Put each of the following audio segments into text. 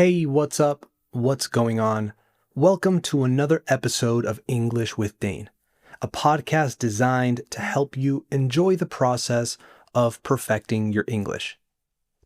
Hey, what's up? What's going on? Welcome to another episode of English with Dane, a podcast designed to help you enjoy the process of perfecting your English.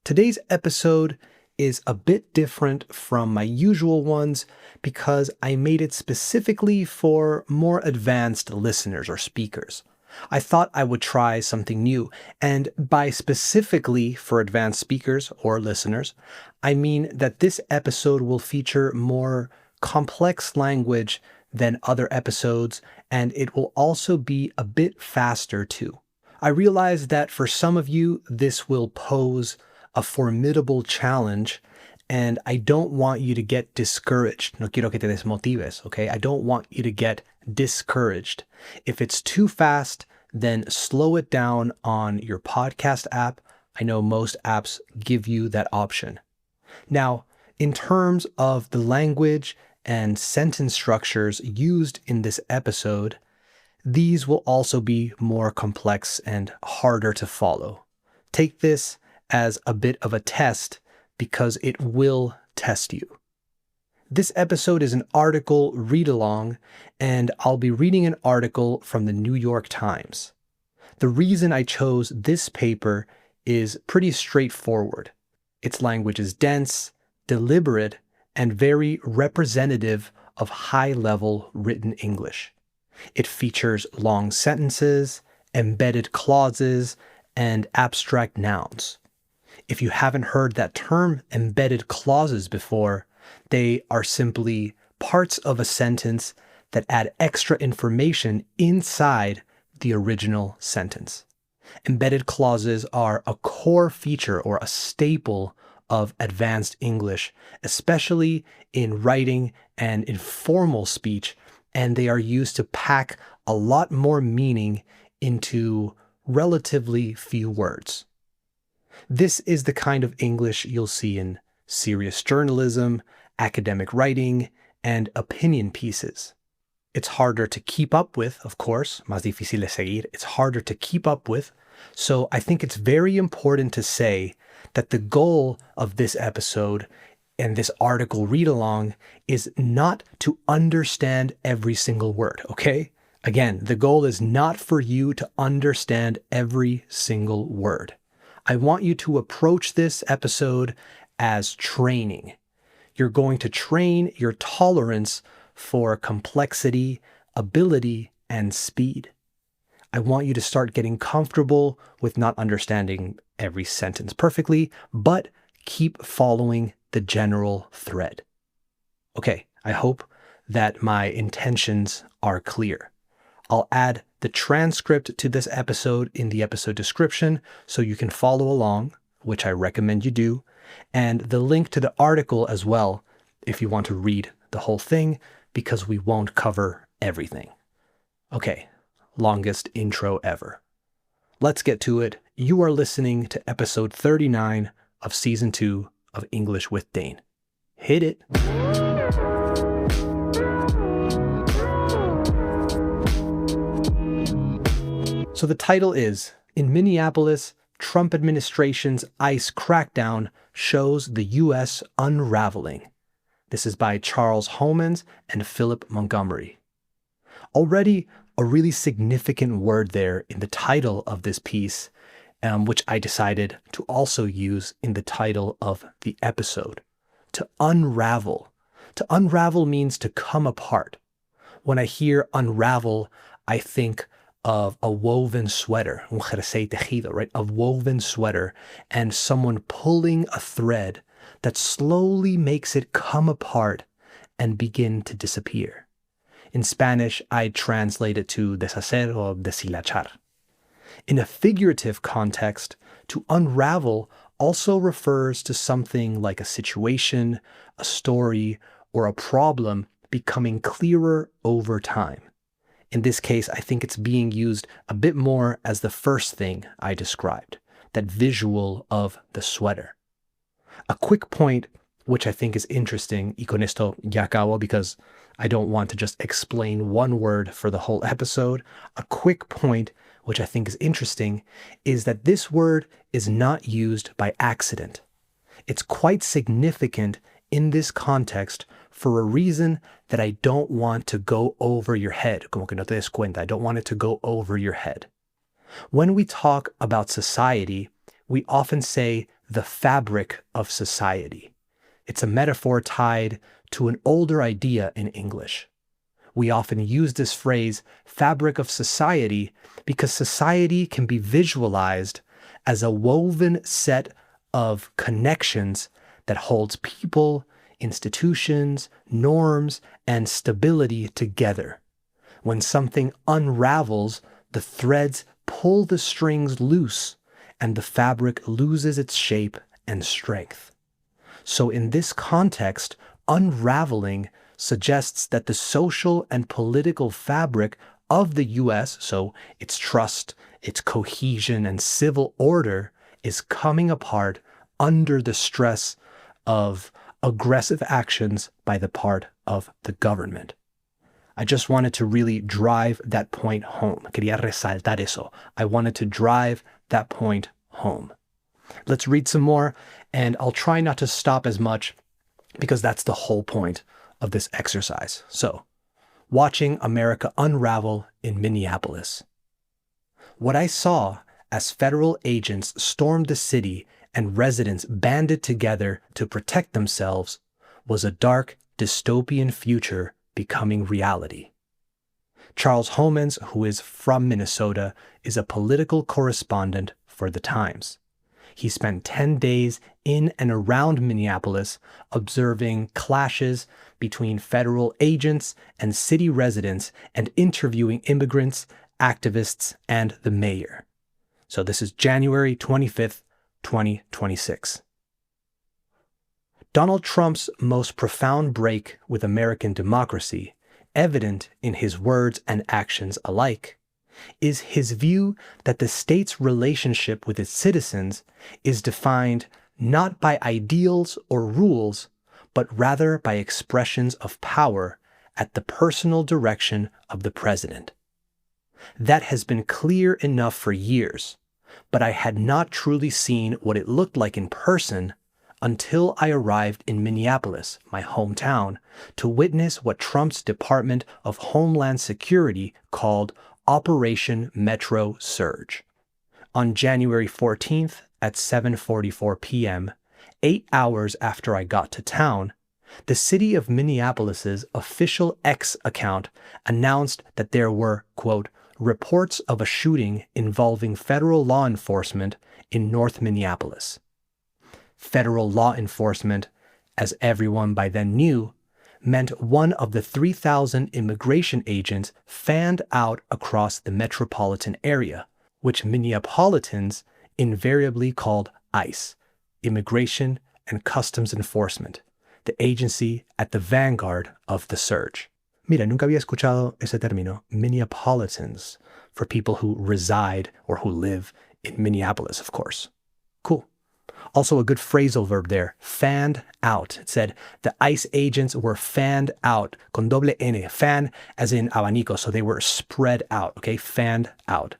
Today's episode is a bit different from my usual ones because I made it specifically for more advanced listeners or speakers. I thought I would try something new, and by specifically for advanced speakers or listeners, I mean that this episode will feature more complex language than other episodes, and it will also be a bit faster too. I realize that for some of you, this will pose a formidable challenge, and I don't want you to get discouraged. No quiero que te desmotives, okay? I don't want you to get discouraged. If it's too fast, then slow it down on your podcast app. I know most apps give you that option. Now, in terms of the language and sentence structures used in this episode, these will also be more complex and harder to follow. Take this as a bit of a test because it will test you. This episode is an article read-along, and I'll be reading an article from the New York Times. The reason I chose this paper is pretty straightforward. Its language is dense, deliberate, and very representative of high-level written English. It features long sentences, embedded clauses, and abstract nouns. If you haven't heard that term, embedded clauses, before, they are simply parts of a sentence that add extra information inside the original sentence. Embedded clauses are a core feature or a staple of advanced English, especially in writing and informal speech, and they are used to pack a lot more meaning into relatively few words. This is the kind of English you'll see in serious journalism, academic writing, and opinion pieces. It's harder to keep up with, of course, más difícil de seguir. It's harder to keep up with. So I think it's very important to say that the goal of this episode and this article read-along is not to understand every single word, okay? Again, the goal is not for you to understand every single word. I want you to approach this episode as training. You're going to train your tolerance for complexity, ability, and speed. I want you to start getting comfortable with not understanding every sentence perfectly, but keep following the general thread. Okay, I hope that my intentions are clear. I'll add the transcript to this episode in the episode description so you can follow along, which I recommend you do, and the link to the article as well if you want to read the whole thing, because we won't cover everything. Okay, longest intro ever. Let's get to it. You are listening to episode 39 of season 2 of English with Dane. Hit it. So the title is, In Minneapolis, Trump administration's ICE crackdown shows the U.S. unraveling. This is by Charles Homans and Philip Montgomery. Already a really significant word there in the title of this piece, which I decided to also use in the title of the episode. To unravel. To unravel means to come apart. When I hear unravel, I think of a woven sweater, un jersey tejido, right? A woven sweater, and someone pulling a thread that slowly makes it come apart and begin to disappear. In Spanish, I translate it to deshacer or deshilachar. In a figurative context, to unravel also refers to something like a situation, a story, or a problem becoming clearer over time. In this case, I think it's being used a bit more as the first thing I described, that visual of the sweater. A quick point, which I think is interesting, y con esto ya acabo because I don't want to just explain one word for the whole episode. A quick point, which I think is interesting, is that this word is not used by accident. It's quite significant in this context for a reason that I don't want to go over your head. Como que no te des cuenta. I don't want it to go over your head. When we talk about society, we often say the fabric of society. It's a metaphor tied to an older idea in English. We often use this phrase, fabric of society, because society can be visualized as a woven set of connections that holds people, institutions, norms, and stability together. When something unravels, the threads pull the strings loose, and the fabric loses its shape and strength. So in this context, unraveling suggests that the social and political fabric of the U.S., so its trust, its cohesion, and civil order, is coming apart under the stress of aggressive actions by the part of the government. I just wanted to really drive that point home. Quería resaltar eso. I wanted to drive that point home. Let's read some more, and I'll try not to stop as much because that's the whole point of this exercise. So, watching America unravel in Minneapolis. What I saw as federal agents stormed the city and residents banded together to protect themselves was a dark, dystopian future becoming reality. Charles Homans, who is from Minnesota, is a political correspondent for the Times. He spent 10 days in and around Minneapolis observing clashes between federal agents and city residents and interviewing immigrants, activists, and the mayor. So this is January 25th, 2026. Donald Trump's most profound break with American democracy, evident in his words and actions alike, is his view that the state's relationship with its citizens is defined not by ideals or rules, but rather by expressions of power at the personal direction of the president. That has been clear enough for years, but I had not truly seen what it looked like in person until I arrived in Minneapolis, my hometown, to witness what Trump's Department of Homeland Security called Operation Metro Surge. On January 14th at 7:44 p.m., 8 hours after I got to town, the city of Minneapolis's official X account announced that there were, quote, reports of a shooting involving federal law enforcement in North Minneapolis. Federal law enforcement, as everyone by then knew, meant one of the 3,000 immigration agents fanned out across the metropolitan area, which Minneapolitans invariably called ICE, Immigration and Customs Enforcement, the agency at the vanguard of the surge. Mira, nunca había escuchado ese término, Minneapolitans, for people who reside or who live in Minneapolis, of course. Cool. Also a good phrasal verb there, fanned out. It said the ICE agents were fanned out, con doble N, fan as in abanico, so they were spread out, okay, fanned out.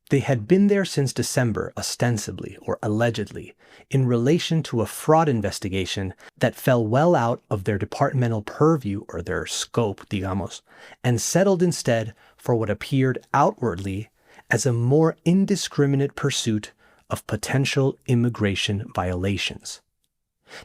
They had been there since December, ostensibly or allegedly, in relation to a fraud investigation that fell well out of their departmental purview or their scope, digamos, and settled instead for what appeared outwardly as a more indiscriminate pursuit of potential immigration violations.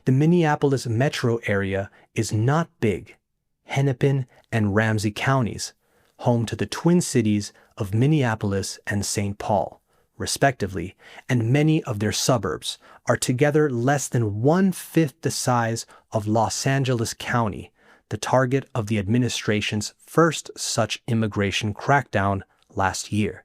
The Minneapolis metro area is not big. Hennepin and Ramsey counties, home to the twin cities of Minneapolis and St. Paul, respectively, and many of their suburbs, are together less than 1/5 the size of Los Angeles County, the target of the administration's first such immigration crackdown last year.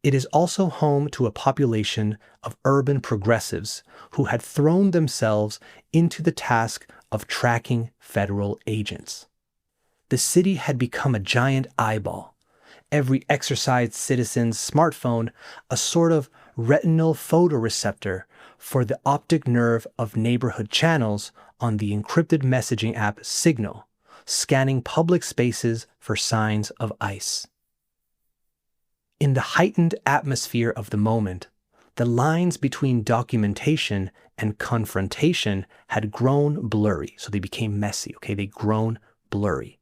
It is also home to a population of urban progressives who had thrown themselves into the task of tracking federal agents. The city had become a giant eyeball, every exercised citizen's smartphone a sort of retinal photoreceptor for the optic nerve of neighborhood channels on the encrypted messaging app Signal, scanning public spaces for signs of ICE. In the heightened atmosphere of the moment, the lines between documentation and confrontation had grown blurry. So they became messy, okay? They'd grown blurry.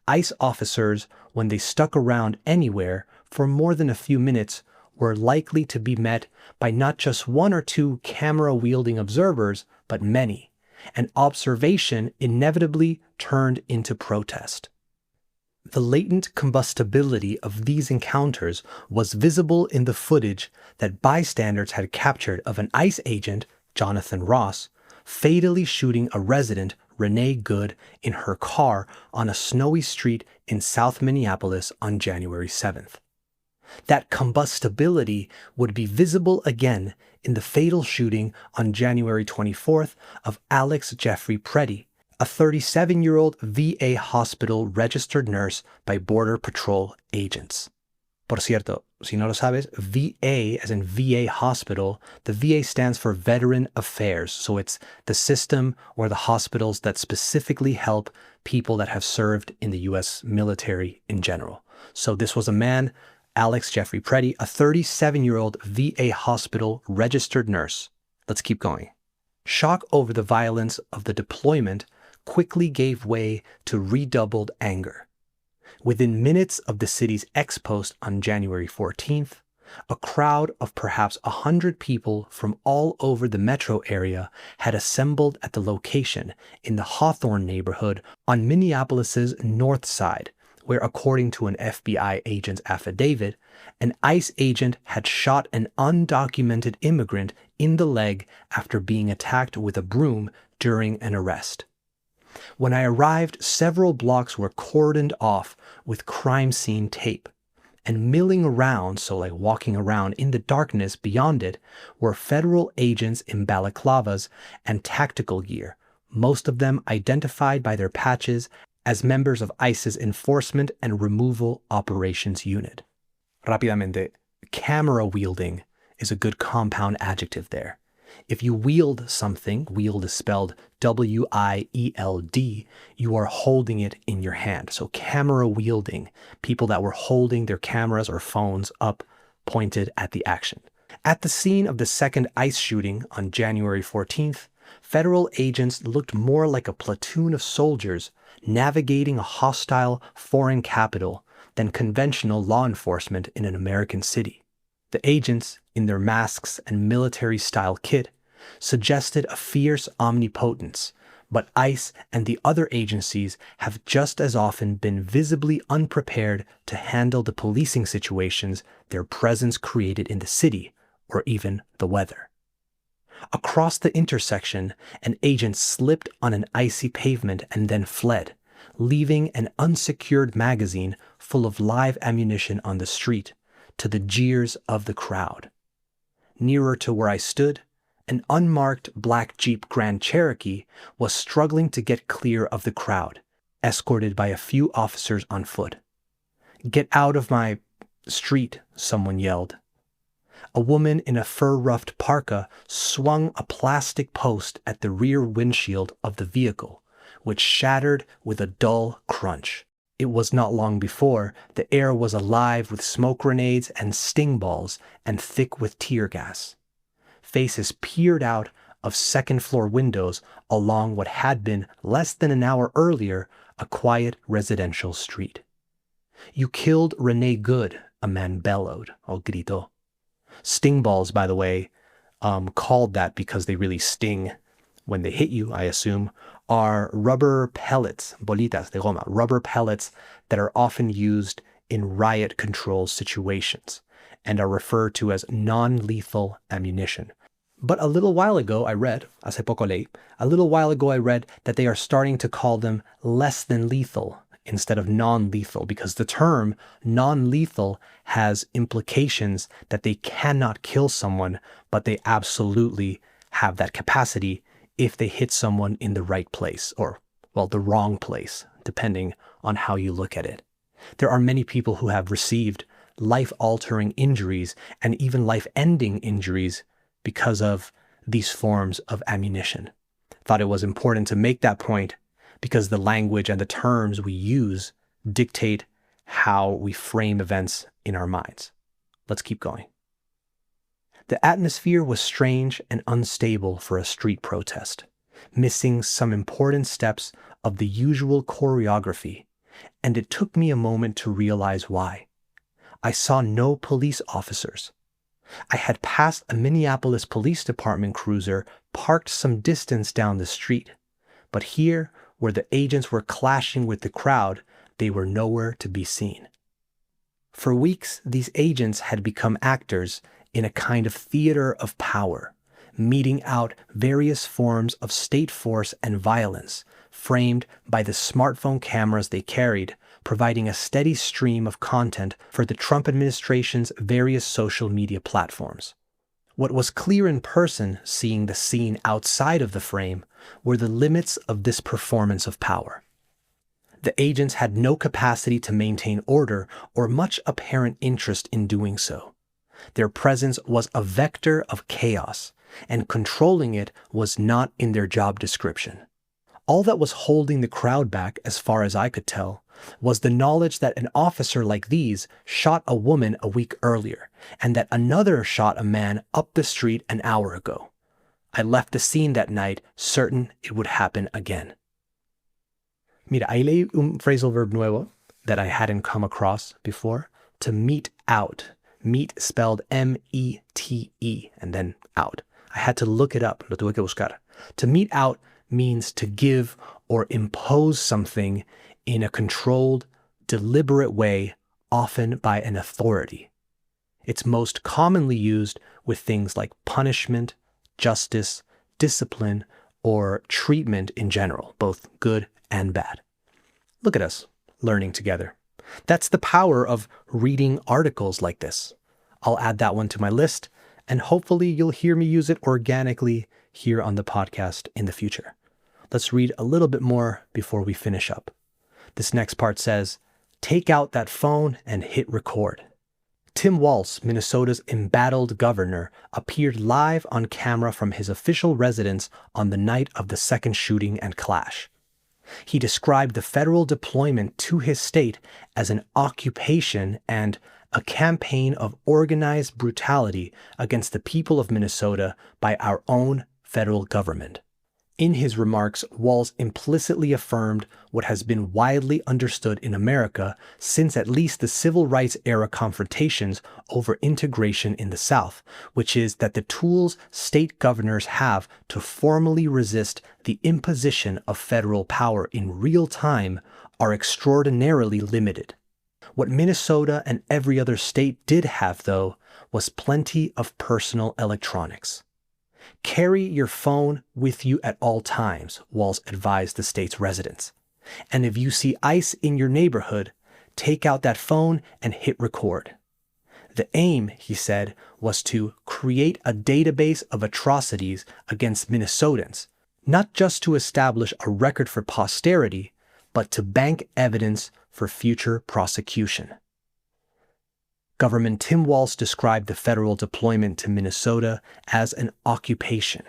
ICE officers, when they stuck around anywhere for more than a few minutes, were likely to be met by not just one or two camera-wielding observers, but many, and observation inevitably turned into protest. The latent combustibility of these encounters was visible in the footage that bystanders had captured of an ICE agent, Jonathan Ross, fatally shooting a resident, Renee Good, in her car on a snowy street in South Minneapolis on January 7th. That combustibility would be visible again in the fatal shooting on January 24th of Alex Jeffrey Preddy, a 37-year-old VA hospital registered nurse by Border Patrol agents. Por cierto, si no lo sabes, VA, as in VA hospital, the VA stands for Veteran Affairs. So it's the system or the hospitals that specifically help people that have served in the U.S. military in general. So this was a man, Alex Jeffrey Preddy, a 37-year-old VA hospital registered nurse. Let's keep going. Shock over the violence of the deployment quickly gave way to redoubled anger. Within minutes of the city's ex-post on January 14th, a crowd of perhaps 100 people from all over the metro area had assembled at the location in the Hawthorne neighborhood on Minneapolis's north side, where, according to an FBI agent's affidavit, an ICE agent had shot an undocumented immigrant in the leg after being attacked with a broom during an arrest. When I arrived, several blocks were cordoned off with crime scene tape, and milling around, so like walking around in the darkness beyond it, were federal agents in balaclavas and tactical gear, most of them identified by their patches as members of ICE's Enforcement and Removal Operations Unit. Rápidamente, camera wielding is a good compound adjective there. If you wield something, wield is spelled W-I-E-L-D, you are holding it in your hand. So camera wielding, people that were holding their cameras or phones up, pointed at the action. At the scene of the second ICE shooting on January 14th, federal agents looked more like a platoon of soldiers navigating a hostile foreign capital than conventional law enforcement in an American city. The agents, in their masks and military-style kit, suggested a fierce omnipotence, but ICE and the other agencies have just as often been visibly unprepared to handle the policing situations their presence created in the city, or even the weather. Across the intersection, an agent slipped on an icy pavement and then fled, leaving an unsecured magazine full of live ammunition on the street, to the jeers of the crowd. Nearer to where I stood, an unmarked black Jeep Grand Cherokee was struggling to get clear of the crowd, escorted by a few officers on foot. "Get out of my street," someone yelled. A woman in a fur-ruffed parka swung a plastic post at the rear windshield of the vehicle, which shattered with a dull crunch. It was not long before the air was alive with smoke grenades and sting balls and thick with tear gas. Faces peered out of second-floor windows along what had been, less than an hour earlier, a quiet residential street. "You killed Renee Good," a man bellowed, or gritó. Sting balls, by the way, called that because they really sting when they hit you, I assume, are rubber pellets, bolitas de goma, rubber pellets that are often used in riot control situations and are referred to as non-lethal ammunition. But a little while ago I read that they are starting to call them less than lethal instead of non-lethal, because the term non-lethal has implications that they cannot kill someone, but they absolutely have that capacity if they hit someone in the right place, or, well, the wrong place, depending on how you look at it. There are many people who have received life-altering injuries and even life-ending injuries because of these forms of ammunition. Thought it was important to make that point because the language and the terms we use dictate how we frame events in our minds. Let's keep going. The atmosphere was strange and unstable for a street protest, missing some important steps of the usual choreography, and it took me a moment to realize why. I saw no police officers. I had passed a Minneapolis Police Department cruiser parked some distance down the street, but here, where the agents were clashing with the crowd, they were nowhere to be seen. For weeks, these agents had become actors in a kind of theater of power, meting out various forms of state force and violence, framed by the smartphone cameras they carried, providing a steady stream of content for the Trump administration's various social media platforms. What was clear in person, seeing the scene outside of the frame, were the limits of this performance of power. The agents had no capacity to maintain order or much apparent interest in doing so. Their presence was a vector of chaos, and controlling it was not in their job description. All that was holding the crowd back, as far as I could tell, was the knowledge that an officer like these shot a woman a week earlier, and that another shot a man up the street an hour ago. I left the scene that night certain it would happen again. Mira, ahí leí un phrasal verb nuevo that I hadn't come across before, to mete out. Meet spelled M-E-T-E and then out. I had to look it up, lo tuve que buscar. To mete out means to give or impose something in a controlled, deliberate way, often by an authority. It's most commonly used with things like punishment, justice, discipline, or treatment in general, both good and bad. Look at us, learning together. That's the power of reading articles like this. I'll add that one to my list, and hopefully you'll hear me use it organically here on the podcast in the future. Let's read a little bit more before we finish up. This next part says, take out that phone and hit record. Tim Walz, Minnesota's embattled governor, appeared live on camera from his official residence on the night of the second shooting and clash. He described the federal deployment to his state as an occupation and a campaign of organized brutality against the people of Minnesota by our own federal government. In his remarks, Walz implicitly affirmed what has been widely understood in America since at least the civil rights era confrontations over integration in the South, which is that the tools state governors have to formally resist the imposition of federal power in real time are extraordinarily limited. What Minnesota and every other state did have, though, was plenty of personal electronics. Carry your phone with you at all times, Walz advised the state's residents. And if you see ICE in your neighborhood, take out that phone and hit record. The aim, he said, was to create a database of atrocities against Minnesotans, not just to establish a record for posterity, but to bank evidence for future prosecution. Government Tim Walz described the federal deployment to Minnesota as an occupation.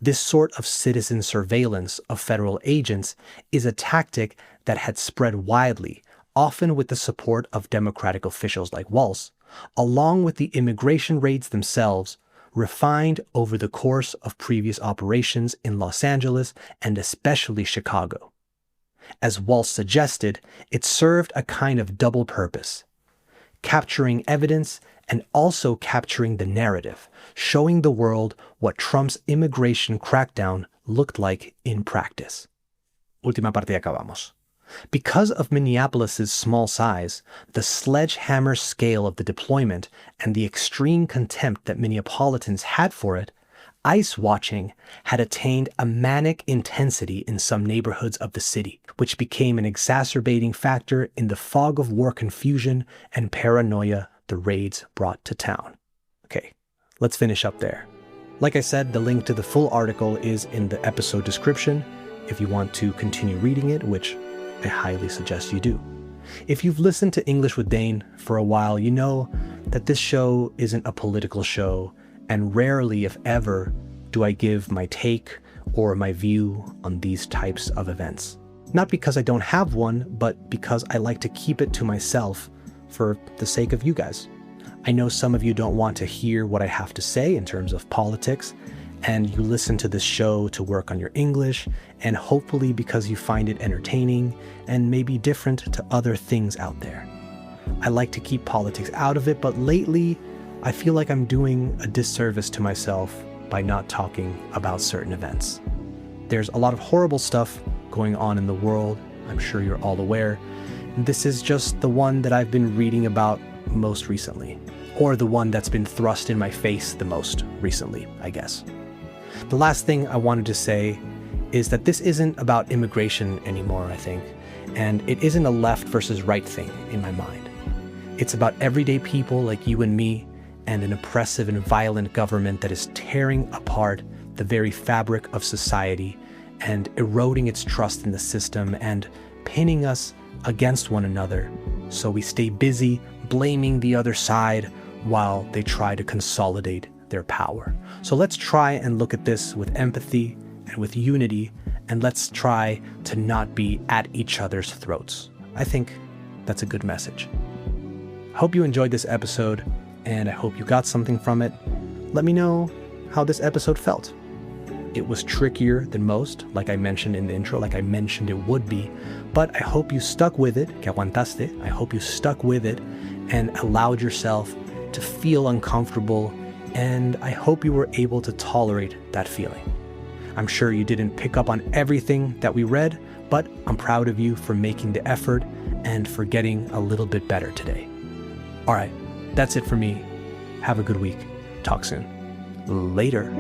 This sort of citizen surveillance of federal agents is a tactic that had spread widely, often with the support of Democratic officials like Walz, along with the immigration raids themselves, refined over the course of previous operations in Los Angeles and especially Chicago. As Walz suggested, it served a kind of double purpose: capturing evidence and also capturing the narrative, showing the world what Trump's immigration crackdown looked like in practice. Última parte y acabamos. Because of Minneapolis's small size, the sledgehammer scale of the deployment, and the extreme contempt that Minneapolitans had for it, ICE watching had attained a manic intensity in some neighborhoods of the city, which became an exacerbating factor in the fog of war confusion and paranoia the raids brought to town. Okay, let's finish up there. Like I said, the link to the full article is in the episode description if you want to continue reading it, which I highly suggest you do. If you've listened to English with Dane for a while, you know that this show isn't a political show, and rarely, if ever, do I give my take or my view on these types of events. Not because I don't have one, but because I like to keep it to myself for the sake of you guys. I know some of you don't want to hear what I have to say in terms of politics, and you listen to this show to work on your English, and hopefully because you find it entertaining and maybe different to other things out there. I like to keep politics out of it, but lately I feel like I'm doing a disservice to myself by not talking about certain events. There's a lot of horrible stuff going on in the world, I'm sure you're all aware. This is just the one that I've been reading about most recently, or the one that's been thrust in my face the most recently, I guess. The last thing I wanted to say is that this isn't about immigration anymore, I think, and it isn't a left versus right thing in my mind. It's about everyday people like you and me and an oppressive and violent government that is tearing apart the very fabric of society and eroding its trust in the system and pinning us against one another so we stay busy blaming the other side while they try to consolidate their power. So let's try and look at this with empathy and with unity, and let's try to not be at each other's throats. I think that's a good message. I hope you enjoyed this episode, and I hope you got something from it. Let me know how this episode felt. It was trickier than most, like I mentioned in the intro, like I mentioned it would be, but I hope you stuck with it, que aguantaste. I hope you stuck with it and allowed yourself to feel uncomfortable, and I hope you were able to tolerate that feeling. I'm sure you didn't pick up on everything that we read, but I'm proud of you for making the effort and for getting a little bit better today. All right, that's it for me. Have a good week. Talk soon. Later.